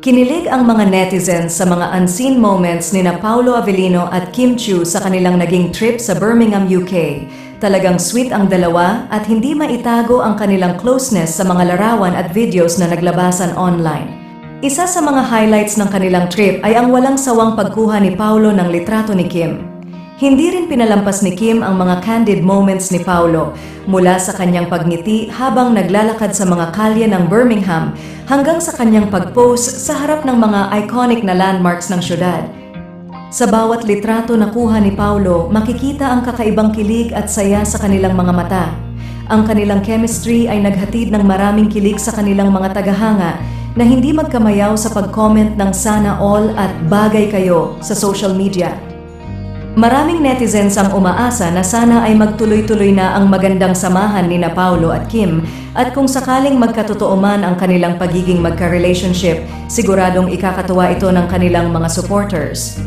Kinilig ang mga netizens sa mga unseen moments ni na Paolo Avellino at Kim Chiu sa kanilang naging trip sa Birmingham, UK. Talagang sweet ang dalawa at hindi maitago ang kanilang closeness sa mga larawan at videos na naglabasan online. Isa sa mga highlights ng kanilang trip ay ang walang sawang pagkuha ni Paolo ng litrato ni Kim. Hindi rin pinalampas ni Kim ang mga candid moments ni Paolo mula sa kanyang pagngiti habang naglalakad sa mga kalye ng Birmingham hanggang sa kanyang pag-pose sa harap ng mga iconic na landmarks ng syudad. Sa bawat litrato na kuha ni Paolo, makikita ang kakaibang kilig at saya sa kanilang mga mata. Ang kanilang chemistry ay naghatid ng maraming kilig sa kanilang mga tagahanga na hindi magkamayaw sa pag-comment ng sana all at bagay kayo sa social media. Maraming netizens ang umaasa na sana ay magtuloy-tuloy na ang magandang samahan ni na Paolo at Kim at kung sakaling magkatotoo man ang kanilang pagiging magka-relationship, siguradong ikakatuwa ito ng kanilang mga supporters.